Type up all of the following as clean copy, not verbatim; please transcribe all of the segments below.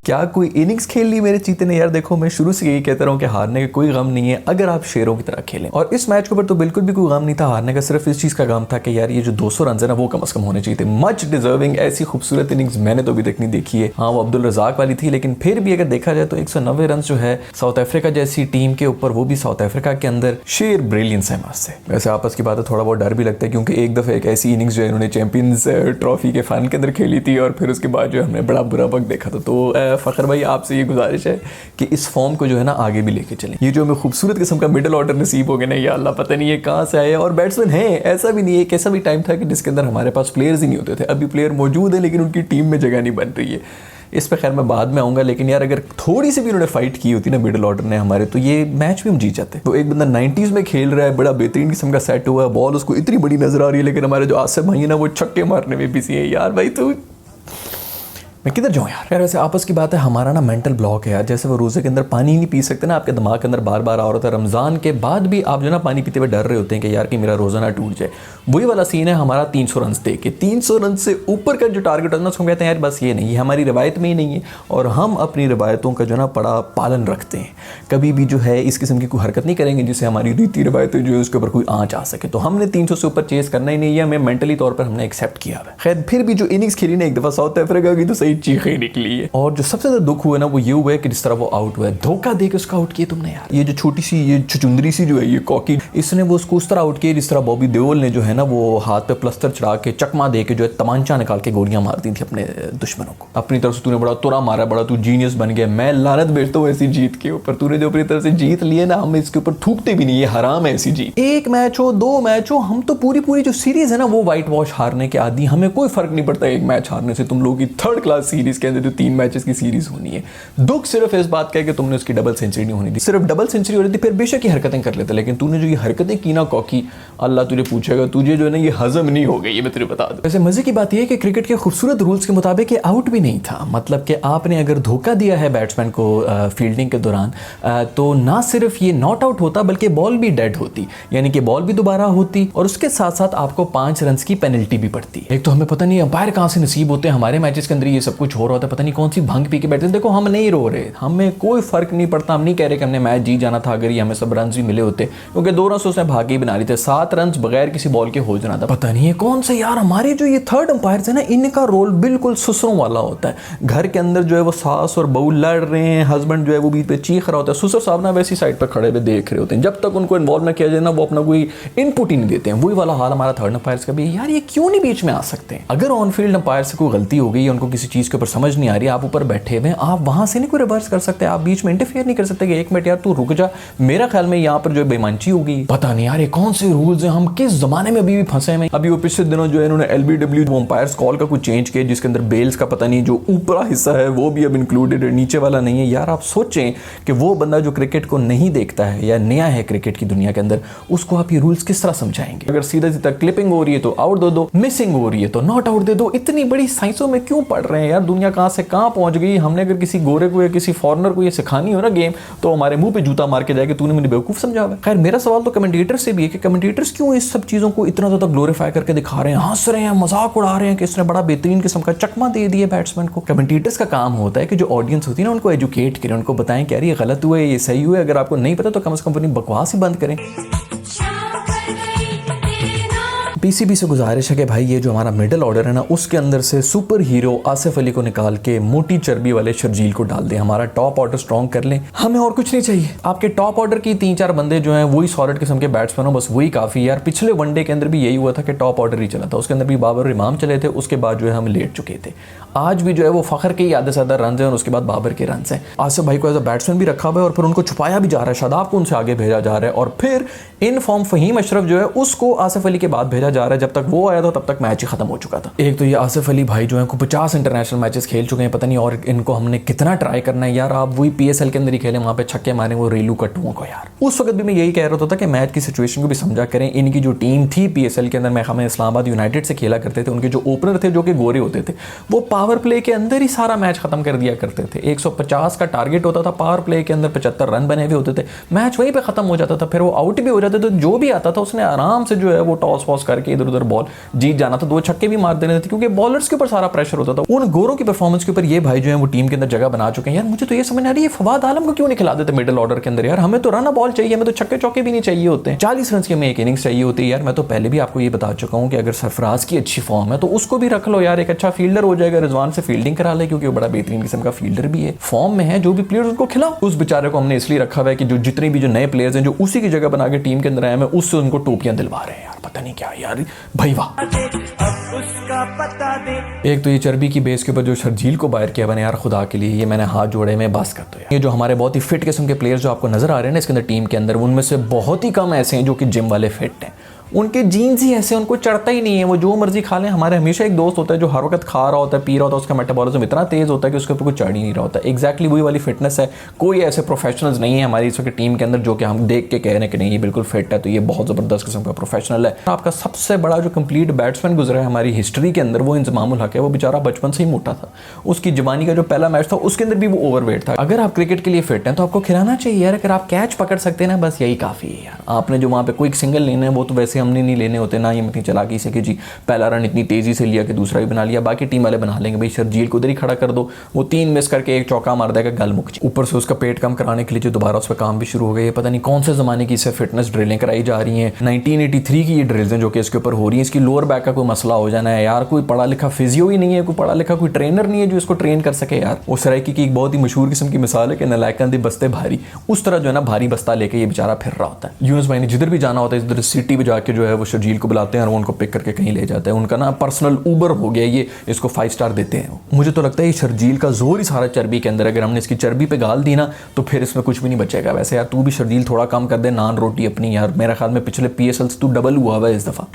क्या कोई इनिंग्स खेल ली मेरे चीते ने? यार देखो, मैं शुरू से यही कहता रहा हूँ कि हारने का कोई गम नहीं है अगर आप शेरों की तरह खेलें। और इस मैच के ऊपर तो बिल्कुल भी कोई गम नहीं था हारने का, सिर्फ इस चीज का गम था कि यार ये जो 200 रन है ना वो कम से कम होने चाहिए थे। Much deserving. ऐसी खूबसूरत इनिंग्स मैंने तो अभी तक नहीं देखी है। हाँ, वो अब्दुल रजाक वाली थी, लेकिन फिर भी अगर देखा जाए तो 190 रन जो है साउथ अफ्रीका जैसी टीम के ऊपर, वो भी साउथ अफ्रीका के अंदर, शेर ब्रिलियंस है मस्त है। वैसे आपस की बात है, थोड़ा बहुत डर भी लगता है क्योंकि एक दफा एक ऐसी इनिंग्स जो है इन्होंने चैंपियंस ट्रॉफी के फाइनल के अंदर खेली थी और फिर उसके बाद जो हमने बड़ा बुरा वक्त देखा था। तो फखर भाई, आपसे ये गुजारिश है कि इस फॉर्म को जो है ना आगे भी लेके चलें। ये जो हमें खूबसूरत किस्म का मिडिल ऑर्डर नसीब हो गया ना, या अल्लाह पता नहीं ये कहाँ से आए। और बैट्समैन है, ऐसा भी नहीं है, एक ऐसा भी टाइम था कि जिसके अंदर हमारे पास प्लेयर्स ही नहीं होते थे। अभी प्लेयर मौजूद है लेकिन उनकी टीम में जगह नहीं बन रही है। इस पे खैर मैं बाद में आऊँगा, लेकिन यार अगर थोड़ी सी भी उन्होंने फाइट की होती ना मिडिल ऑर्डर ने हमारे, तो ये मैच भी हम जीत जाते। तो एक बंदा 90s में खेल रहा है, बड़ा बेहतरीन किस्म का सेट हुआ है, बॉल उसको इतनी बड़ी नजर आ रही है, लेकिन हमारे जो आसिफ भाई है ना वो छक्के मारने में बिजी है। यार भाई तू, मैं किधर जाऊँ यार। वैसे आपस की बात है, हमारा ना मेंटल ब्लॉक है यार। जैसे वो रोज़े के अंदर पानी नहीं पी सकते ना, आपके दिमाग के अंदर बार बार आ रहा था। रमज़ान के बाद भी आप जो ना पानी पीते हुए डर रहे होते हैं कि यार कि मेरा रोज़ा ना टूट जाए। वही वाला सीन है हमारा 300 रन दे के। 300 रन से ऊपर का जो टारगेट होता है ना, उसको कहते हैं यार बस ये नहीं है, हमारी रिवायत में ही नहीं है। और हम अपनी रिवायतों का जो ना बड़ा पालन रखते हैं। कभी भी जो है इस किस्म की कोई हरकत नहीं करेंगे जिससे हमारी रीति रिवायतें जो है उसके ऊपर कोई आँच आ सके। तो हमने 300 से ऊपर चेस करना ही नहीं है, हमें मेंटली तौर पर हमने एक्सेप्ट किया है। खैर फिर भी जो इनिंग्स खेली ना एक दफ़ा साउथ अफ्रीका की, तो सही चीखें निकली। और जो सबसे ज्यादा दुख हुआ ना वो ये हुआ है कि जिस तरह वो आउट हुआ है, धोखा देके उसका आउट किया तुमने यार। ये जो छोटी सी ये चुचुंदरी सी जो है ये कॉकी, इसने वो उसको उस तरह आउट किया जिस तरह बॉबी देओल ने जो है ना वो हाथ पे प्लस्तर चढ़ा के चकमा दे के जो है तमांचा निकाल के गोलियां मार दी थी अपने दुश्मनों को। अपनी तरफ से तूने बड़ा तुरा मारा, बड़ा तू जीनियस बन गया। मैं लानत भेजता हूँ ऐसी जीत के ऊपर। तूने जो अपनी तरफ से जीत लिए ना, हम इसके ऊपर थूकते भी नहीं, ये हराम है ऐसी जीत। एक मैच हो, 2 मैच हो, हम तो पूरी जो सीरीज है ना वो व्हाइट वॉश हारने के आदि। हमें कोई फर्क नहीं पड़ता एक मैच हारने से। तुम लोगों की 3rd क्लास सीरीज के अंदर जो 3 मैचेस की सीरीज होनी है, दुख सिर्फ इस बात का है कि तुमने उसकी डबल सेंचुरी नहीं होनी थी। सिर्फ डबल सेंचुरी हो रही थी फिर बेशक ये हरकतें कर लेते, लेकिन तूने जो ये हरकतें की ना कॉकी, अल्लाह तुझे पूछेगा, तुझे जो है ना ये हजम नहीं हो गई, ये मैं तुझे बता दूं। वैसे मजे की बात यह है कि क्रिकेट के खूबसूरत रूल्स के मुताबिक ये आउट भी नहीं था। मतलब कि आपने अगर धोखा दिया है बैट्समैन को फील्डिंग के दौरान, तो ना सिर्फ ये नॉट आउट होता बल्कि बॉल भी डेड होती, यानी कि बॉल भी दोबारा होती और उसके साथ साथ आपको 5 रन की पेनल्टी भी पड़ती है। एक तो हमें पता नहीं अंपायर कहां से नसीब होते हैं, हमारे मैचेस के अंदर ये सब कुछ हो रहा होता है, पता नहीं कौन सी भंग पी के बैठे। देखो हम नहीं रो रहे, हमें कोई फर्क नहीं पड़ता। हम नहीं कह रहे कि हमने मैच जीत जाना था अगर ये हमें सब रन भी मिले होते, क्योंकि 2 रन उसने भागे ही बना लिए थे। 7 रन बगैर किसी बॉल के हो जाना था। पता नहीं है कौन से यार हमारे जो ये 3rd अंपायर्स है ना, इनका रोल बिल्कुल ससुरों वाला होता है। घर के अंदर जो है वो सास और बहू लड़ रहे हैं, हस्बैंड जो है वो बीच पे चीख रहा होता है, ससुर साहब ना वैसी साइड पर खड़े हुए देख रहे होते हैं। जब तक उनको इन्वॉल्व ना किया जाए ना, वो अपना कोई इनपुट ही नहीं देते हैं। वही वाला हाल हमारा 3rd अंपायर्स का भी। यार ये क्यों नहीं बीच में आ सकते हैं? अगर ऑन फील्ड अंपायर से कोई गलती हो गई, उनको किसी चीज के ऊपर समझ नहीं आ रही, आप ऊपर बैठे हुए, आप वहां से नहीं कोई रिवर्स कर सकते, आप बीच में इंटरफेयर नहीं कर सकते कि 1 मिनट यार तू रुक जा। मेरा ख्याल में यहाँ पर जो बेईमानी होगी, पता नहीं यार ये कौन से रूल्स हैं, हम किस जमाने में अभी भी फंसे हैं। अभी वो पिछले दिनों जो है इन्होंने LBW अंपायर्स कॉल का कुछ चेंज किया, जिसके अंदर बेल्स का पता नहीं जो ऊपरा हिस्सा है वो भी अब इंक्लूडेड है, नीचे वाला नहीं है। यार आप सोचें कि वो बंदा जो क्रिकेट को नहीं देखता है या नया है क्रिकेट की दुनिया के अंदर, उसको आप ये रूल्स किस तरह समझाएंगे? अगर सीधा सीधा क्लिपिंग हो रही है तो आउट दे दो, मिसिंग हो रही है तो नॉट आउट दे दो। इतनी बड़ी साइंसों में क्यों पढ़ रहे हैं यार? दुनिया कहां से कहां पहुंच गई। हमने अगर किसी गोरे को या किसी फॉरनर को ये सिखानी हो ना गेम, तो हमारे मुंह पे जूता मार के जाएगा, तूने मुझे बेवकूफ समझा हुआ है। खैर मेरा सवाल तो कमेंटेटर से भी है कि कमेंटेटर्स क्यों इस सब चीजों को इतना ज्यादा ग्लोरीफाई करके दिखा रहे हैं, हंस रहे हैं, मजाक उड़ा रहे हैं कि इसने बड़ा बेहतरीन किस्म का चकमा दे दिया बैट्समैन को। कमेंटेटर्स का काम होता है कि जो ऑडियंस होती है ना उनको एजुकेट करें, उनको बताएं कि यार ये गलत हुआ है, ये सही हुआ है। अगर आपको नहीं पता तो कम से कम अपनी बकवास ही बंद करें। पीसीबी से गुजारिश है कि भाई ये जो हमारा मिडिल ऑर्डर है ना, उसके अंदर से सुपर हीरो आसिफ अली को निकाल के मोटी चर्बी वाले शर्जील को डाल दें, हमारा टॉप ऑर्डर स्ट्रॉन्ग कर लें। हमें और कुछ नहीं चाहिए। आपके टॉप ऑर्डर की 3-4 बंदे जो हैं वही सॉलिड किस्म के बैट्समैन हो, बस वही काफी। यार पिछले वनडे के अंदर भी यही हुआ था कि टॉप ऑर्डर ही चला था, उसके अंदर भी बाबर इमाम चले थे, उसके बाद जो है हम लेट चुके थे। आज भी जो है वो फखर के ही आधे से ज्यादा रन है और उसके बाद बाबर के रन हैं। आसिफ भाई को एज अ बैट्समैन भी रखा हुआ है और फिर उनको छुपाया भी जा रहा है, शादाब को उनसे आगे भेजा जा रहा है, और फिर इन फॉर्म फहीम अशरफ जो है उसको आसिफ अली के बाद भेजा जा रहा है। जब तक वो आया था तब तक मैच ही खत्म हो चुका था। एक तो ये आसिफ अली भाई जो है 50 इंटरनेशनल मैचेस खेल चुके हैं, पता नहीं और इनको हमने कितना ट्राई करना है। यार आप वही PSL के अंदर ही खेले, वहां पे छक्के मारे वो रेलू कट्टुओं को। यार उस वक्त भी मैं यही कह रहा था कि मैच की सिचुएशन को भी समझा करें। इनकी जो टीम थी PSL के अंदर, मैं हमें इस्लामाबाद यूनाइटेड से खेला करते थे, उनके जो ओपनर थे जो कि गोरे होते थे, वो पावर प्ले के अंदर ही सारा मैच खत्म कर दिया करते थे। 150 का टारगेट होता था, पावर प्ले के अंदर 75 रन बने हुए होते थे, मैच वहीं पे खत्म हो जाता था। फिर वो आउट भी हो जाते थे, जो भी आता था उसने आराम से जो है वो टॉस वॉस करके इधर उधर बॉल जीत जाना था, 2 छक्के भी मार देने थे, क्योंकि बॉलर्स के ऊपर सारा प्रेशर होता था। उन गोरों की परफॉर्मेंस के ऊपर ये भाई जो है वो टीम के अंदर जगह बना चुके हैं। यार मुझे तो ये समझ नहीं आ रही है फवाद आलम को क्यों नहीं खिला देते मिडिल ऑर्डर के अंदर। यार हमें तो रन बॉल चाहिए, हमें तो छक्के चौके भी नहीं चाहिए होते हैं। 40 रन की हमें एक इनिंग्स चाहिए होती है। यार मैं तो पहले भी आपको ये बता चुका हूं कि अगर सरफराज की अच्छी फॉर्म है तो उसको भी रख लो यार, एक अच्छा फील्डर हो जाएगा, रिजवान से फील्डिंग करा ले क्योंकि वो बड़ा बेहतरीन किस्म का फील्डर भी है, फॉर्म में है। जो भी प्लेयर्स उनको खिलाओ। उस बेचारे को हमने इसलिए रखा हुआ है कि जो जितने भी जो नए प्लेयर्स हैं जो उसी की जगह बना के टीम के अंदर आए हैं, उससे उनको टोपियां दिलवा रहे हैं। यार पता नहीं क्या यार भाई वाह। एक तो ये चर्बी की बेस के ऊपर जो शर्जील को बाहर किया मैंने, यार खुदा के लिए ये मैंने हाथ जोड़े में बस कर दो यार। ये जो हमारे बहुत ही फिट किस्म के प्लेयर्स जो आपको नजर आ रहे हैं ना इसके अंदर टीम के अंदर, उनमें से बहुत ही कम ऐसे हैं जो कि जिम वाले फिट हैं। उनके जीन्स ही ऐसे, उनको चढ़ता ही नहीं है, वो जो मर्जी खा लें। हमारे हमेशा एक दोस्त होता है जो हर वक्त खा रहा होता है, पी रहा होता है, उसका मेटाबॉलिज्म इतना तेज होता है कि उसके ऊपर कुछ चढ़ ही नहीं रहा होता। एग्जैक्टली वही वाली फिटनेस है। कोई ऐसे प्रोफेशनल्स नहीं है हमारी इस वक्त टीम के अंदर जो कि हम देख के कह रहे हैं कि नहीं ये बिल्कुल फिट है, तो ये बहुत ज़बरदस्त किस्म का प्रोफेशनल है। आपका सबसे बड़ा जो कंप्लीट बैट्समैन गुजरा है हमारी हिस्ट्री के अंदर वो इंजमामुल हक है। वो बेचारा बचपन से ही मोटा था, उसकी जवानी का जो पहला मैच था उसके अंदर भी वो ओवरवेट था। अगर आप क्रिकेट के लिए फिट हैं तो आपको खिलाना चाहिए यार। अगर आप कैच पकड़ सकते हैं ना बस यही काफ़ी है यार। आपने जो वहाँ पे कोई सिंगल लेने हैं वो तो वैसे हमने नहीं लेने होते ना, ये इतनी चालाकी से कि जी पहला रन इतनी तेजी से लिया कि दूसरा भी बना लिया, बाकी टीम वाले बना लेंगे। भाई शर्जील को उधर ही खड़ा कर दो, वो 3 मिस करके एक चौका मार देगा, गल मुक। ऊपर से उसका पेट कम कराने के लिए जो दोबारा उस पर काम भी शुरू हो गए। पता नहीं कौन से जमाने की इसे फिटनेस ड्रिलें कराई जा रही हैं। 1983 की ये ड्रिल्स हैं जो कि इसके ऊपर हो रही है। इसकी लोअर बैक का कोई मसला हो जाना है यार। कोई पढ़ा लिखा फिजियो ही नहीं है, कोई पढ़ा लिखा कोई ट्रेनर नहीं है जो इसको ट्रेन कर सके यार। उस सराइकी की एक बहुत ही मशहूर किस्म की मिसाल है कि नलायकां दे बस्ते भारी, उस तरह जो है ना भारी बस्ता लेके ये बेचारा फिर रहा होता है। यूनुस भाई ने जिधर भी जाना होता है इधर सिटी में जाके जो है वो शर्जील को बुलाते हैं और वो उनको पिक करके कहीं ले जाता है। उनका ना पर्सनल ऊबर हो गया ये, इसको 5 स्टार देते हैं। मुझे तो लगता है ये शर्जील का जोर ही सारा चर्बी के अंदर, अगर हमने इसकी चर्बी पे गाल दी ना तो फिर इसमें कुछ भी नहीं बचेगा। वैसे यार तू भी शर्जील थोड़ा कम कर दे नान रोटी अपनी यार। मेरा ख्याल में पिछले PSL से तू डबल हुआ है इस दफा।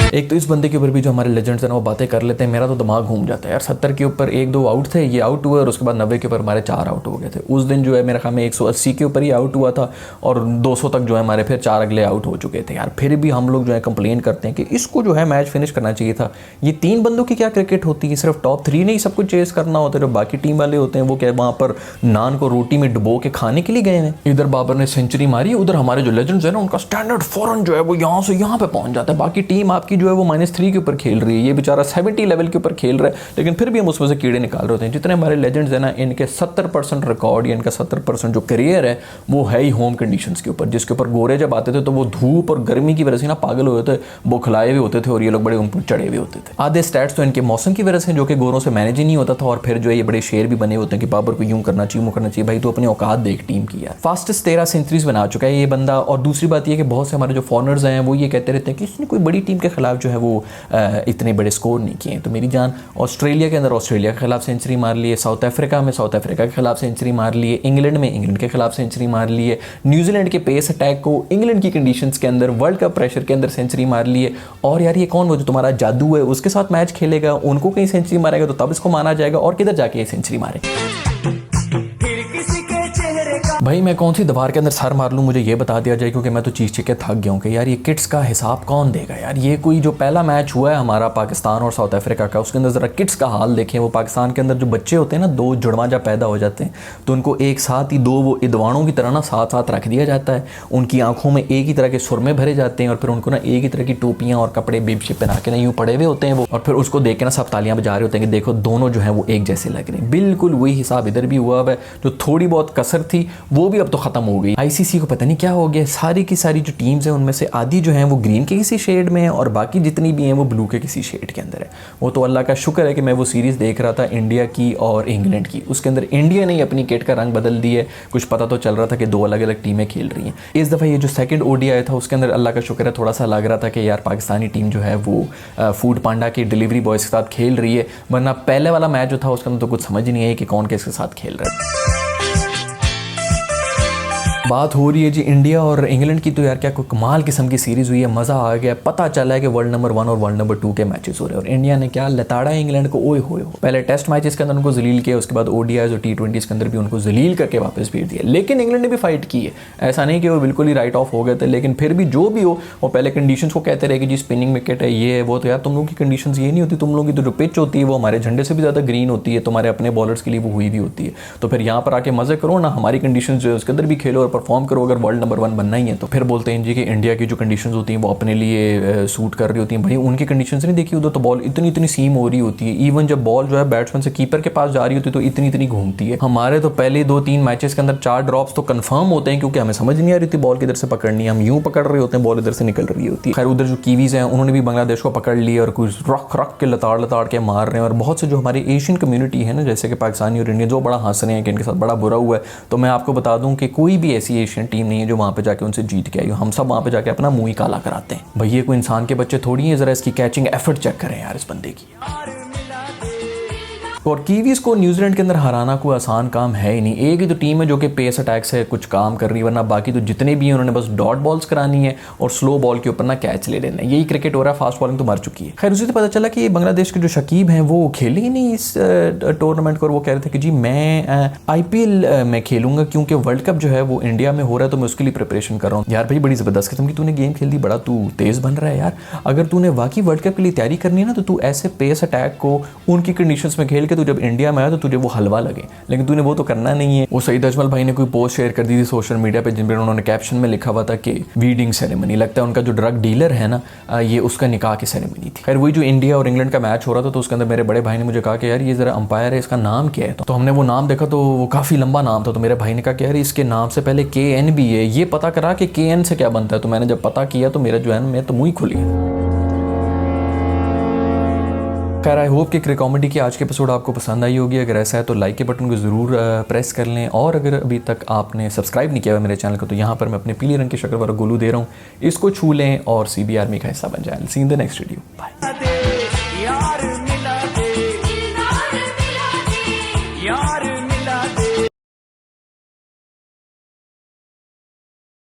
एक तो इस बंदे के ऊपर भी जो हमारे लेजेंड्स हैं वो बातें कर लेते हैं, मेरा तो दिमाग घूम जाता है यार। 70 के ऊपर 1-2 आउट थे, ये आउट हुए और उसके बाद 90 के ऊपर हमारे 4 आउट हो गए थे। उस दिन जो है मेरे ख्याल में 180 के ऊपर ही आउट हुआ था और 200 तक जो है हमारे फिर 4 अगले आउट हो चुके थे यार। फिर भी हम लोग जो है कंप्लेन करते हैं कि इसको जो है मैच फिनिश करना चाहिए था। ये 3 बंदों की क्या क्रिकेट होती है, सिर्फ टॉप 3 नहीं सब कुछ चेस करना होता है। जो बाकी टीम वाले होते हैं वो क्या वहाँ पर नान को रोटी में डुबो के खाने के लिए गए हैं। इधर बाबर ने सेंचुरी मारी, उधर हमारे जो लेजेंड्स हैं ना उनका स्टैंडर्ड फौरन जो है वो यहाँ से यहाँ पे पहुंच जाता है। बाकी टीम आपकी जो है वो -3 के ऊपर खेल रही है, ये बेचारा 70 लेवल के ऊपर खेल रहा है, लेकिन फिर भी हम उसमें से कीड़े निकाल रहे होते हैं। जितने हमारे लेजेंड्स हैं ना इनके 70% रिकॉर्ड या इनका 70% जो करियर है वो है ही होम कंडीशंस के ऊपर। जिसके ऊपर गोरे जब आते थे तो वो धूप और गर्मी की वजह से ना पागल हुए थे, बुखलाए हुए होते थे और ये लोग बड़े उन पर चढ़े हुए होते थे। आधे स्टैट्स तो इनके मौसम की वजह से जो कि गोरों से मैनेज ही नहीं होता था। और फिर जो है ये बड़े शेर भी बने होते हैं कि बाबर को यूं करना चाहिए, वो करना चाहिए। भाई तो अपनी औकात देख टीम की यार। फास्टेस्ट 13 सेंचुरीज बना चुका है ये बंदा। और दूसरी बात ये कि बहुत से हमारे जो फॉरनर्स हैं वो ये कहते रहते हैं कि इसने कोई बड़ी टीम के खिलाफ जो है वो इतने बड़े स्कोर नहीं किए। तो मेरी जान, ऑस्ट्रेलिया के अंदर ऑस्ट्रेलिया के खिलाफ सेंचुरी मार ली है, साउथ अफ्रीका में साउथ अफ्रीका के खिलाफ सेंचुरी मार ली है, इंग्लैंड में इंग्लैंड के खिलाफ सेंचुरी मार ली है, न्यूजीलैंड के पेस अटैक को इंग्लैंड की कंडीशंस के अंदर वर्ल्ड कप प्रेशर के अंदर सेंचुरी मार ली है। और यार ये कौन वो जो तुम्हारा जादू है उसके साथ मैच खेलेगा, उनको कहीं सेंचुरी मारेगा तो तब इसको माना जाएगा और किधर जाके ये सेंचुरी मारे। भाई मैं कौन सी दीवार के अंदर सर मार लूँ मुझे ये बता दिया जाए, क्योंकि मैं तो चीख के थक गया हूँ कि यार ये किट्स का हिसाब कौन देगा यार। ये कोई जो पहला मैच हुआ है हमारा पाकिस्तान और साउथ अफ्रीका का, उसके अंदर ज़रा किट्स का हाल देखें। वो पाकिस्तान के अंदर जो बच्चे होते हैं ना, 2 जुड़वा जब पैदा हो जाते हैं तो उनको एक साथ ही 2 वो इदवाणों की तरह ना साथ साथ रख दिया जाता है। उनकी आंखों में एक ही तरह के सुरमे भरे जाते हैं और फिर उनको ना एक ही तरह की टोपियाँ और कपड़े बेब शेप पहना के ना यूँ पड़े हुए होते हैं वो। और फिर उसको देख के ना सब तालियां बजा रहे होते हैं कि देखो दोनों जो है वो एक जैसे लग रहे हैं। बिल्कुल वही हिसाब इधर भी हुआ है। जो थोड़ी बहुत कसर थी वो भी अब तो खत्म हो गई। आईसीसी को पता नहीं क्या हो गया, सारी की सारी जो टीम्स हैं उनमें से आधी जो हैं वो ग्रीन के किसी शेड में है और बाकी जितनी भी हैं वो ब्लू के किसी शेड के अंदर है। वो तो अल्लाह का शुक्र है कि मैं वो सीरीज़ देख रहा था इंडिया की और इंग्लैंड की, उसके अंदर इंडिया ने अपनी किट का रंग बदल दिया है। कुछ पता तो चल रहा था कि 2 अलग अलग टीमें खेल रही हैं। इस दफ़ा ये जो सेकंड ODI था उसके अंदर अल्लाह का शुक्र है थोड़ा सा लग रहा था कि यार पाकिस्तानी टीम जो है वो फूड पांडा के डिलीवरी बॉयज़ के साथ खेल रही है, वरना पहले वाला मैच जो था उसके अंदर तो कुछ समझ नहीं आई कि कौन किसके साथ खेल रहा है। बात हो रही है जी इंडिया और इंग्लैंड की, तो यार क्या कोई कमाल किस्म की सीरीज़ हुई है, मज़ा आ गया। पता चला है कि वर्ल्ड नंबर 1 और वर्ल्ड नंबर 2 के मैचेस हो रहे हैं और इंडिया ने क्या लताड़ा है इंग्लैंड को। ओए होए हो, पहले टेस्ट मैचेस के अंदर उनको जलील किया, उसके बाद ODIs और T20s के अंदर भी उनको जलील करके वापस भेज दिया। लेकिन इंग्लैंड ने भी फाइट की है, ऐसा नहीं कि वो बिल्कुल ही राइट ऑफ हो गए थे। लेकिन फिर भी जो भी हो वो पहले कंडीशंस को कहते रहे कि जी स्पिनिंग विकेट है, ये है वो। तो यार तुम लोगों की कंडीशंस ये नहीं होती, तुम लोगों की तो जो पिच होती है वो हमारे झंडे से भी ज़्यादा ग्रीन होती है, तुम्हारे अपने बॉलर्स के लिए वो हुई भी होती है। तो फिर यहाँ पर आके मज़े करो ना, हमारी कंडीशन जो है उसके अंदर भी खेलो और परफॉर्म करो अगर वर्ल्ड नंबर 1 बनना ही है तो। फिर बोलते हैं जी कि इंडिया की जो कंडीशंस होती हैं वो अपने लिए सूट कर रही होती हैं। भाई उनकी कंडीशंस नहीं देखी, उधर तो बॉल इतनी इतनी सीम हो रही होती है, इवन जब बॉल जो है बैट्समैन से कीपर के पास जा रही होती है तो इतनी इतनी घूमती है। हमारे तो पहले 2-3 मैचेस के अंदर 4 ड्रॉप्स तो कंफर्म होते हैं क्योंकि हमें समझ नहीं आ रही थी बॉल किधर से पकड़नी है, हम यूं पकड़ रहे होते हैं, बॉल इधर से निकल रही होती है। खैर उधर जो कीवीज हैं उन्होंने भी बांग्लादेश को पकड़ लिया और कुछ रख के लताड़ के मार रहे हैं। और बहुत से जो हमारी एशियन कम्युनिटी है ना, जैसे कि पाकिस्तानी और इंडियन, जो बड़ा हंस रहे हैं कि इनके साथ बड़ा बुरा हुआ है। तो मैं आपको बता दूं कि कोई भी ऐसी एशियन टीम नहीं है जो वहाँ पे जाके उनसे जीत के आई हो। हम सब वहाँ पे जाके अपना मुंह ही काला कराते हैं। भैया कोई इंसान के बच्चे थोड़ी है, जरा इसकी कैचिंग एफर्ट चेक करें यार इस बंदे की। और कीवीज को न्यूजीलैंड के अंदर हराना कोई आसान काम है ही नहीं। एक ही तो टीम है जो कि पेस अटैक से कुछ काम कर रही है, वरना बाकी तो जितने भी हैं उन्होंने बस डॉट बॉल्स करानी है और स्लो बॉल के ऊपर ना कैच ले लेना है। यही क्रिकेट हो रहा है, फास्ट बॉलिंग तो मर चुकी है। खैर उसी से पता चला कि बांग्लादेश के जो शकीब हैं वो खेले ही नहीं इस टूर्नामेंट को। और वो कह रहे थे कि जी मैं IPL में खेलूंगा क्योंकि वर्ल्ड कप जो है वो इंडिया में हो रहा है तो मैं उसके लिए प्रिपरेशन कर रहा हूँ। यार भाई बड़ी ज़बरदस्त किस्म की तूने गेम खेल दी, बड़ा तू तेज़ बन रहा है यार। अगर तूने वाकई वर्ल्ड कप के लिए तैयारी करनी है ना तो तू ऐसे पेस अटैक को उनकी कंडीशंस में खेल के तू जब इंडिया में आया तो तुझे वो हलवा लगे, लेकिन तूने वो तो करना नहीं है। वो सईद अजमल भाई ने कोई पोस्ट शेयर कर दी थी सोशल मीडिया पे जिन पर उन्होंने कैप्शन में लिखा हुआ था कि वीडिंग सेरेमनी, लगता है उनका जो ड्रग डीलर है ना ये उसका निकाह की सेरेमनी थी। खैर वही जो इंडिया और इंग्लैंड का मैच हो रहा था तो उसके अंदर मेरे बड़े भाई ने मुझे कहा कि यार ये जरा अंपायर है, इसका नाम क्या है। तो हमने वो नाम देखा तो वो काफ़ी लंबा नाम था। तो मेरे भाई ने कहा कि यार इसके नाम से पहले KN भी है, ये पता करा कि KN से क्या बनता है। तो मैंने जब पता किया तो मेरा जो है मेरा तो मुँह ही खुली। खैर आई होप कि क्रिक कॉमेडी की आज के एपिसोड आपको पसंद आई होगी। अगर ऐसा है तो लाइक के बटन को ज़रूर प्रेस कर लें, और अगर अभी तक आपने सब्सक्राइब नहीं किया हुआ मेरे चैनल को तो यहाँ पर मैं अपने पीले रंग की शक्ल वाला गोलू दे रहा हूँ, इसको छू लें और CB आर्मी का हिस्सा बन जाए। See in the next video, bye.